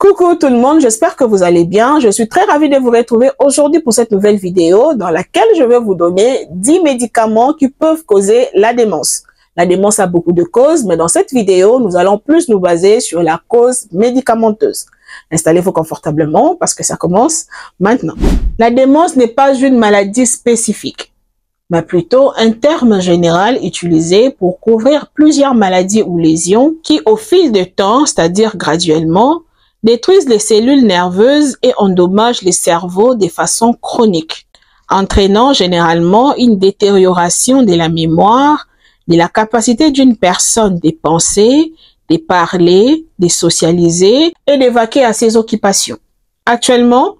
Coucou tout le monde, j'espère que vous allez bien. Je suis très ravie de vous retrouver aujourd'hui pour cette nouvelle vidéo dans laquelle je vais vous donner 10 médicaments qui peuvent causer la démence. La démence a beaucoup de causes, mais dans cette vidéo, nous allons plus nous baser sur la cause médicamenteuse. Installez-vous confortablement parce que ça commence maintenant. La démence n'est pas une maladie spécifique, mais plutôt un terme général utilisé pour couvrir plusieurs maladies ou lésions qui, au fil du temps, c'est-à-dire graduellement, détruisent les cellules nerveuses et endommagent les cerveaux de façon chronique, entraînant généralement une détérioration de la mémoire, de la capacité d'une personne de penser, de parler, de socialiser et de vaquer à ses occupations. Actuellement,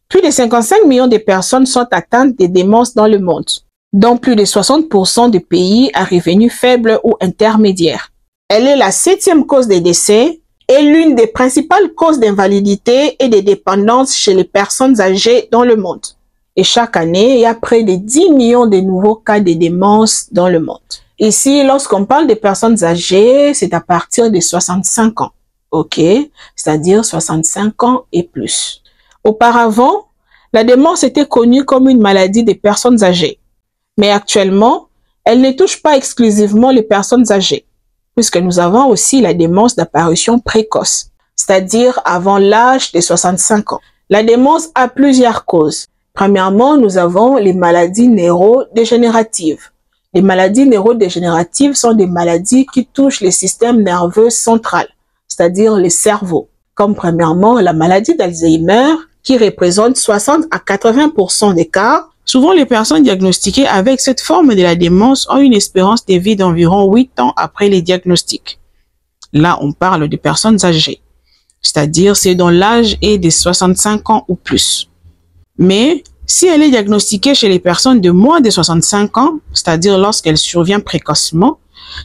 plus de 55 millions de personnes sont atteintes de démence dans le monde, dont plus de 60% des pays à revenus faibles ou intermédiaires. Elle est la 7e cause de décès et l'une des principales causes d'invalidité et de dépendance chez les personnes âgées dans le monde. Et chaque année, il y a près de 10 millions de nouveaux cas de démence dans le monde. Ici, lorsqu'on parle des personnes âgées, c'est à partir de 65 ans, ok? C'est-à-dire 65 ans et plus. Auparavant, la démence était connue comme une maladie des personnes âgées. Mais actuellement, elle ne touche pas exclusivement les personnes âgées, puisque nous avons aussi la démence d'apparition précoce, c'est-à-dire avant l'âge de 65 ans. La démence a plusieurs causes. Premièrement, nous avons les maladies neurodégénératives. Les maladies neurodégénératives sont des maladies qui touchent le système nerveux central, c'est-à-dire le cerveau, comme premièrement la maladie d'Alzheimer, qui représente 60 à 80% des cas. Souvent, les personnes diagnostiquées avec cette forme de la démence ont une espérance de vie d'environ 8 ans après les diagnostics. Là, on parle de personnes âgées, c'est-à-dire c'est dont l'âge est de 65 ans ou plus. Mais si elle est diagnostiquée chez les personnes de moins de 65 ans, c'est-à-dire lorsqu'elle survient précocement,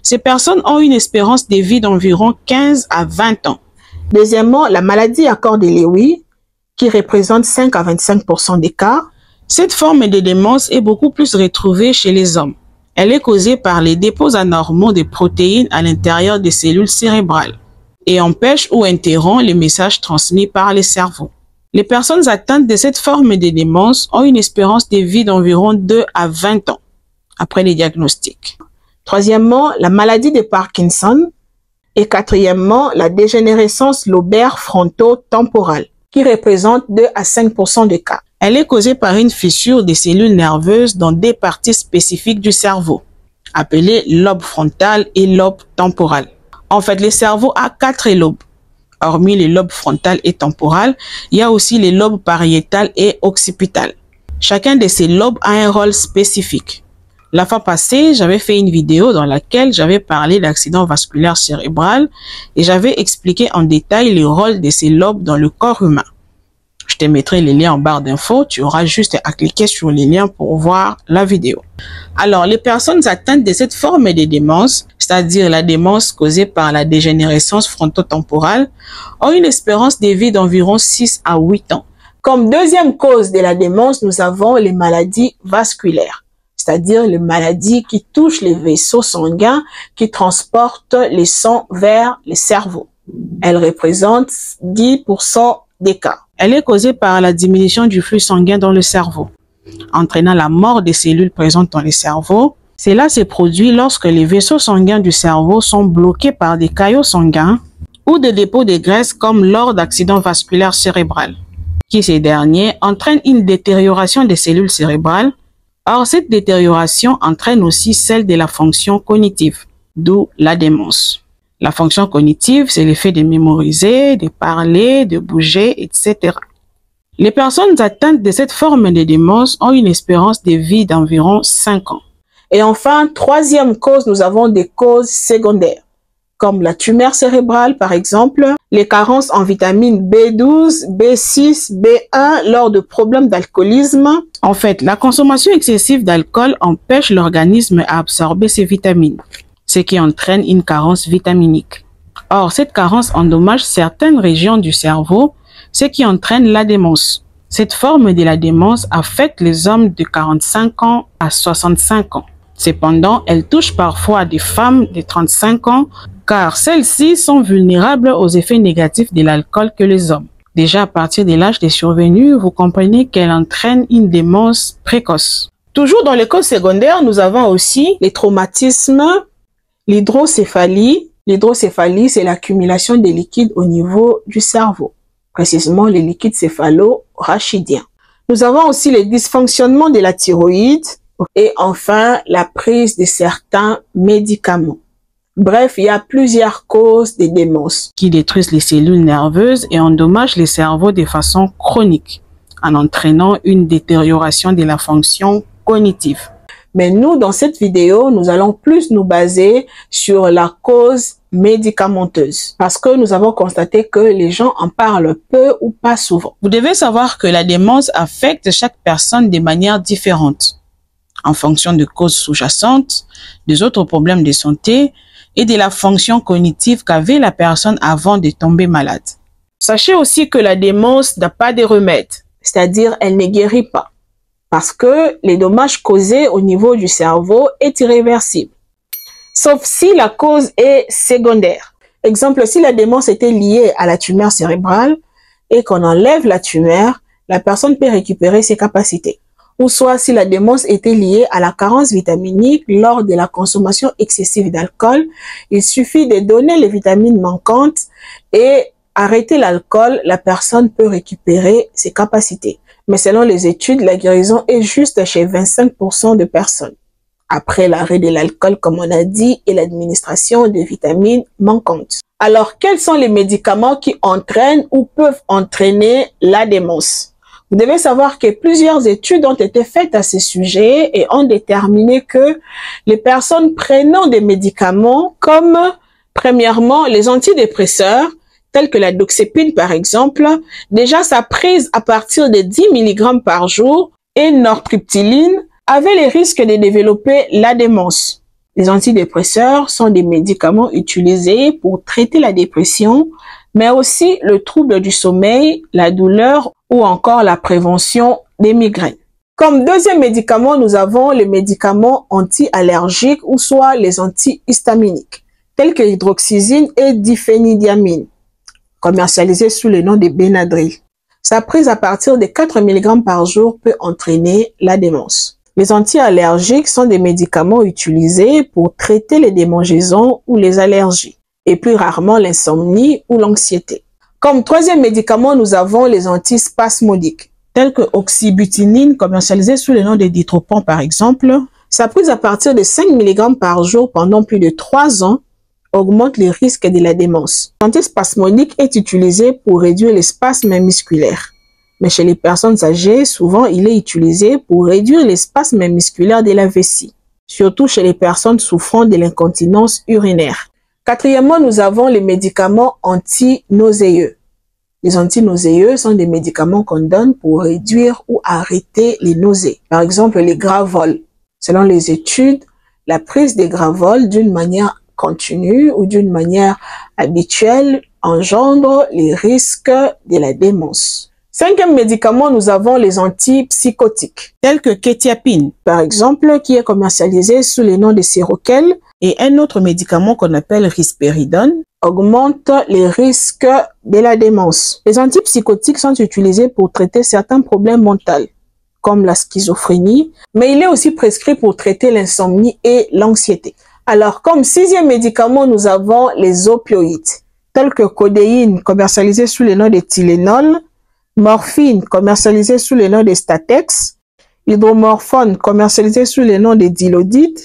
ces personnes ont une espérance de vie d'environ 15 à 20 ans. Deuxièmement, la maladie à corps de Lewy, qui représente 5 à 25% des cas. Cette forme de démence est beaucoup plus retrouvée chez les hommes. Elle est causée par les dépôts anormaux de protéines à l'intérieur des cellules cérébrales et empêche ou interrompt les messages transmis par les cerveaux. Les personnes atteintes de cette forme de démence ont une espérance de vie d'environ 2 à 20 ans après les diagnostics. Troisièmement, la maladie de Parkinson. Et quatrièmement, la dégénérescence lobaire fronto-temporale, qui représente 2 à 5% des cas. Elle est causée par une fissure des cellules nerveuses dans des parties spécifiques du cerveau, appelées lobe frontal et lobe temporal. En fait, le cerveau a 4 lobes. Hormis les lobes frontal et temporal, il y a aussi les lobes pariétal et occipital. Chacun de ces lobes a un rôle spécifique. La fois passée, j'avais fait une vidéo dans laquelle j'avais parlé d'accident vasculaire cérébral et j'avais expliqué en détail le rôle de ces lobes dans le corps humain. Je te mettrai les liens en barre d'infos, tu auras juste à cliquer sur les liens pour voir la vidéo. Alors, les personnes atteintes de cette forme de démence, c'est-à-dire la démence causée par la dégénérescence frontotemporale, ont une espérance de vie d'environ 6 à 8 ans. Comme deuxième cause de la démence, nous avons les maladies vasculaires, c'est-à-dire les maladies qui touchent les vaisseaux sanguins qui transportent le sang vers le cerveau. Elles représentent 10% des cas. Elle est causée par la diminution du flux sanguin dans le cerveau, entraînant la mort des cellules présentes dans le cerveau. Cela se produit lorsque les vaisseaux sanguins du cerveau sont bloqués par des caillots sanguins ou des dépôts de graisse comme lors d'accidents vasculaires cérébrales, qui ces derniers entraînent une détérioration des cellules cérébrales. Or, cette détérioration entraîne aussi celle de la fonction cognitive, d'où la démence. La fonction cognitive, c'est le fait de mémoriser, de parler, de bouger, etc. Les personnes atteintes de cette forme de démence ont une espérance de vie d'environ 5 ans. Et enfin, troisième cause, nous avons des causes secondaires, comme la tumeur cérébrale par exemple, les carences en vitamines B12, B6, B1 lors de problèmes d'alcoolisme. En fait, la consommation excessive d'alcool empêche l'organisme à absorber ces vitamines, ce qui entraîne une carence vitaminique. Or, cette carence endommage certaines régions du cerveau, ce qui entraîne la démence. Cette forme de la démence affecte les hommes de 45 ans à 65 ans. Cependant, elle touche parfois des femmes de 35 ans car celles-ci sont vulnérables aux effets négatifs de l'alcool que les hommes. Déjà à partir de l'âge des survenus, vous comprenez qu'elle entraîne une démence précoce. Toujours dans les causes secondaires, nous avons aussi les traumatismes, l'hydrocéphalie. L'hydrocéphalie, c'est l'accumulation des liquides au niveau du cerveau, précisément les liquides céphalo-rachidiens. Nous avons aussi les dysfonctionnements de la thyroïde et enfin la prise de certains médicaments. Bref, il y a plusieurs causes de démence qui détruisent les cellules nerveuses et endommagent les cerveaux de façon chronique, en entraînant une détérioration de la fonction cognitive. Mais nous, dans cette vidéo, nous allons plus nous baser sur la cause médicamenteuse parce que nous avons constaté que les gens en parlent peu ou pas souvent. Vous devez savoir que la démence affecte chaque personne de manière différente, en fonction de causes sous-jacentes, des autres problèmes de santé et de la fonction cognitive qu'avait la personne avant de tomber malade. Sachez aussi que la démence n'a pas de remède, c'est-à-dire elle ne guérit pas, parce que les dommages causés au niveau du cerveau est irréversible, sauf si la cause est secondaire. Exemple, si la démence était liée à la tumeur cérébrale et qu'on enlève la tumeur, la personne peut récupérer ses capacités. Ou soit si la démence était liée à la carence vitaminique lors de la consommation excessive d'alcool, il suffit de donner les vitamines manquantes et arrêter l'alcool, la personne peut récupérer ses capacités. Mais selon les études, la guérison est juste chez 25% de personnes, après l'arrêt de l'alcool, comme on a dit, et l'administration de vitamines manquantes. Alors, quels sont les médicaments qui entraînent ou peuvent entraîner la démence? Vous devez savoir que plusieurs études ont été faites à ce sujet et ont déterminé que les personnes prenant des médicaments comme, premièrement, les antidépresseurs, tels que la doxépine par exemple, déjà sa prise à partir de 10 mg par jour et nortriptyline avait les risques de développer la démence. Les antidépresseurs sont des médicaments utilisés pour traiter la dépression, mais aussi le trouble du sommeil, la douleur ou encore la prévention des migraines. Comme deuxième médicament, nous avons les médicaments anti-allergiques ou soit les antihistaminiques, tels que l'hydroxyzine et diphénidiamine, commercialisés sous le nom de Benadryl. Sa prise à partir de 4 mg par jour peut entraîner la démence. Les anti-allergiques sont des médicaments utilisés pour traiter les démangeaisons ou les allergies, et plus rarement l'insomnie ou l'anxiété. Comme troisième médicament, nous avons les antispasmodiques, tels que oxybutynin, commercialisé sous le nom de Ditropan par exemple. Sa prise à partir de 5 mg par jour pendant plus de 3 ans augmente les risques de la démence. L'antispasmodique est utilisé pour réduire les spasmes musculaires. Mais chez les personnes âgées, souvent il est utilisé pour réduire les spasmes musculaires de la vessie, surtout chez les personnes souffrant de l'incontinence urinaire. Quatrièmement, nous avons les médicaments anti-nauséeux. Les anti-nauséeux sont des médicaments qu'on donne pour réduire ou arrêter les nausées. Par exemple, les Gravol. Selon les études, la prise des Gravol d'une manière continue ou d'une manière habituelle engendre les risques de la démence. Cinquième médicament, nous avons les antipsychotiques, tels que kétiapine, par exemple, qui est commercialisé sous le nom de Seroquel, et un autre médicament qu'on appelle risperidone, augmente les risques de la démence. Les antipsychotiques sont utilisés pour traiter certains problèmes mentaux, comme la schizophrénie, mais il est aussi prescrit pour traiter l'insomnie et l'anxiété. Alors, comme sixième médicament, nous avons les opioïdes, tels que codéine, commercialisé sous le nom de Tylenol, morphine, commercialisé sous le nom de Statex, hydromorphone, commercialisé sous le nom de Dilodid,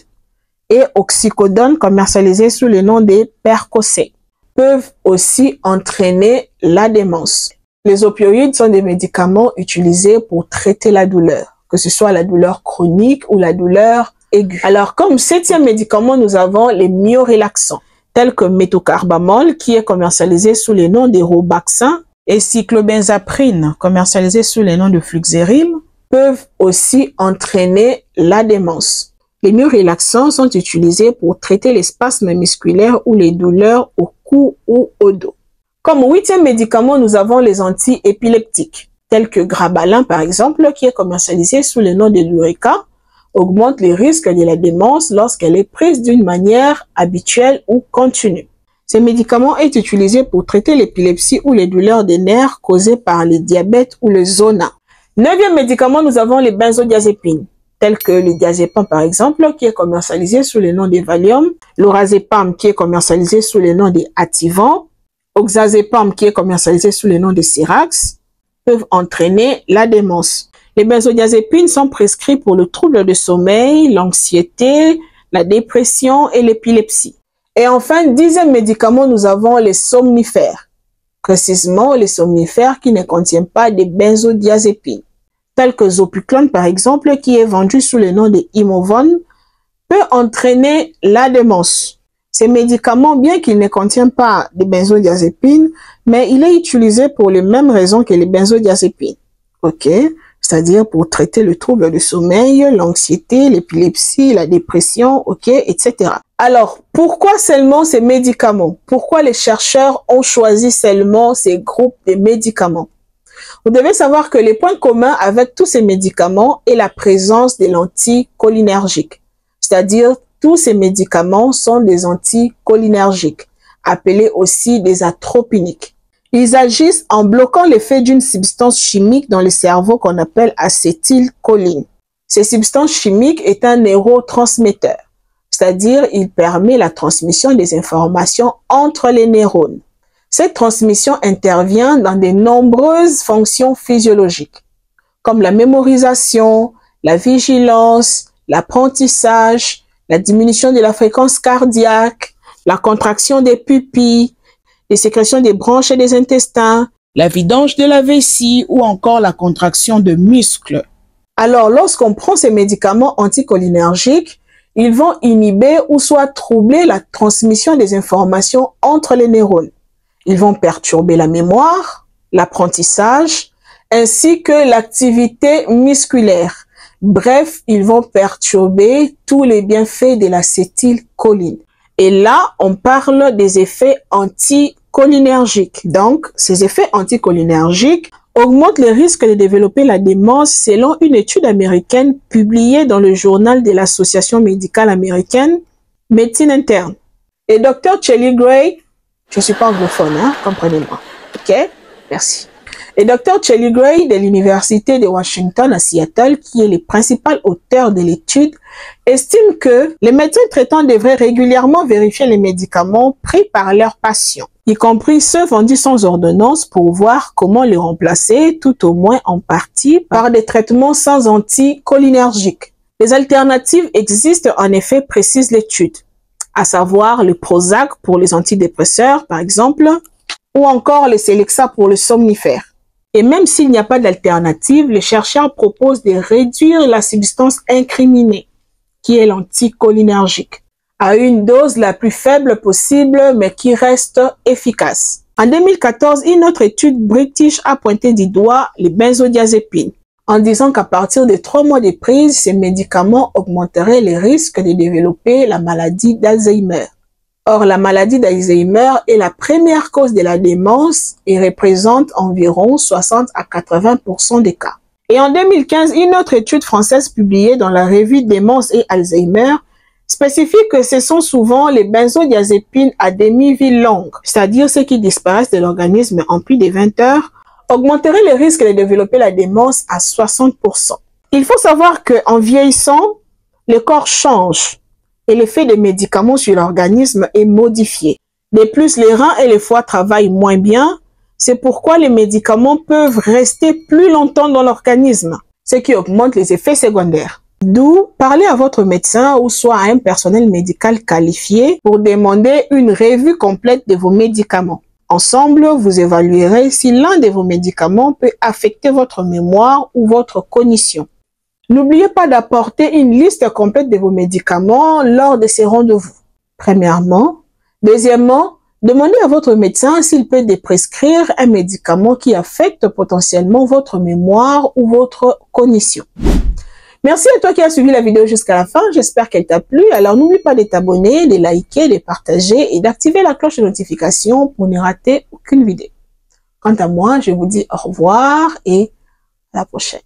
et oxycodone, commercialisé sous le nom de Percocet, peuvent aussi entraîner la démence. Les opioïdes sont des médicaments utilisés pour traiter la douleur, que ce soit la douleur chronique ou la douleur aiguë. Alors, comme septième médicament, nous avons les myorelaxants, tels que méthocarbamol, qui est commercialisé sous le nom de Robaxin, et cyclobenzaprine, commercialisé sous le nom de Fluxeryl, peuvent aussi entraîner la démence. Les myorelaxants sont utilisés pour traiter les spasmes musculaires ou les douleurs au cou ou au dos. Comme huitième médicament, nous avons les antiépileptiques, tels que Grabalin par exemple, qui est commercialisé sous le nom de Lyrica, augmente les risques de la démence lorsqu'elle est prise d'une manière habituelle ou continue. Ce médicament est utilisé pour traiter l'épilepsie ou les douleurs des nerfs causées par le diabète ou le zona. 9e médicament, nous avons les benzodiazépines, tels que le diazépam par exemple, qui est commercialisé sous le nom de Valium, l'orazépam qui est commercialisé sous le nom de Ativan, oxazépam qui est commercialisé sous le nom de Cirax, peuvent entraîner la démence. Les benzodiazépines sont prescrits pour le trouble de sommeil, l'anxiété, la dépression et l'épilepsie. Et enfin, 10e médicament, nous avons les somnifères. Précisément, les somnifères qui ne contiennent pas de benzodiazépines, tels que Zopiclone par exemple, qui est vendu sous le nom de Imovon, peut entraîner la démence. Ces médicaments, bien qu'ils ne contiennent pas de benzodiazépines, mais il est utilisé pour les mêmes raisons que les benzodiazépines. Ok? C'est-à-dire pour traiter le trouble de sommeil, l'anxiété, l'épilepsie, la dépression, ok, etc. Alors, pourquoi seulement ces médicaments? Pourquoi les chercheurs ont choisi seulement ces groupes de médicaments? Vous devez savoir que les points communs avec tous ces médicaments est la présence des anticholinergiques. C'est-à-dire, tous ces médicaments sont des anticholinergiques, appelés aussi des atropiniques. Ils agissent en bloquant l'effet d'une substance chimique dans le cerveau qu'on appelle acétylcholine. Cette substance chimique est un neurotransmetteur, c'est-à-dire il permet la transmission des informations entre les neurones. Cette transmission intervient dans de nombreuses fonctions physiologiques, comme la mémorisation, la vigilance, l'apprentissage, la diminution de la fréquence cardiaque, la contraction des pupilles, les sécrétions des branches et des intestins, la vidange de la vessie ou encore la contraction de muscles. Alors, lorsqu'on prend ces médicaments anticholinergiques, ils vont inhiber ou soit troubler la transmission des informations entre les neurones. Ils vont perturber la mémoire, l'apprentissage, ainsi que l'activité musculaire. Bref, ils vont perturber tous les bienfaits de l'acétylcholine. Et là, on parle des effets anticholinergiques. Donc, ces effets anticholinergiques augmentent le risque de développer la démence selon une étude américaine publiée dans le journal de l'Association médicale américaine, Médecine interne. Et Dr. Shelley Gray, je suis pas anglophone, hein, comprenez-moi. Ok? Merci. Et Dr. Shelley Gray de l'Université de Washington à Seattle, qui est le principal auteur de l'étude, estime que les médecins traitants devraient régulièrement vérifier les médicaments pris par leurs patients, y compris ceux vendus sans ordonnance, pour voir comment les remplacer, tout au moins en partie, par des traitements sans anticholinergiques. Les alternatives existent en effet, précise l'étude, à savoir le Prozac pour les antidépresseurs, par exemple, ou encore le Celexa pour le somnifère. Et même s'il n'y a pas d'alternative, les chercheurs proposent de réduire la substance incriminée, qui est l'anticholinergique, à une dose la plus faible possible, mais qui reste efficace. En 2014, une autre étude british a pointé du doigt les benzodiazépines, en disant qu'à partir de 3 mois de prise, ces médicaments augmenteraient les risques de développer la maladie d'Alzheimer. Or, la maladie d'Alzheimer est la première cause de la démence et représente environ 60 à 80% des cas. Et en 2015, une autre étude française publiée dans la revue Démence et Alzheimer spécifie que ce sont souvent les benzodiazépines à demi-vie longue, c'est-à-dire ceux qui disparaissent de l'organisme en plus de 20 heures, augmenteraient le risque de développer la démence à 60%. Il faut savoir qu'en vieillissant, le corps change et l'effet des médicaments sur l'organisme est modifié. De plus, les reins et le foie travaillent moins bien. C'est pourquoi les médicaments peuvent rester plus longtemps dans l'organisme, ce qui augmente les effets secondaires. D'où, parlez à votre médecin ou soit à un personnel médical qualifié pour demander une revue complète de vos médicaments. Ensemble, vous évaluerez si l'un de vos médicaments peut affecter votre mémoire ou votre cognition. N'oubliez pas d'apporter une liste complète de vos médicaments lors de ces rendez-vous. Premièrement. Deuxièmement, demandez à votre médecin s'il peut prescrire un médicament qui affecte potentiellement votre mémoire ou votre cognition. Merci à toi qui as suivi la vidéo jusqu'à la fin. J'espère qu'elle t'a plu. Alors, n'oublie pas de t'abonner, de liker, de partager et d'activer la cloche de notification pour ne rater aucune vidéo. Quant à moi, je vous dis au revoir et à la prochaine.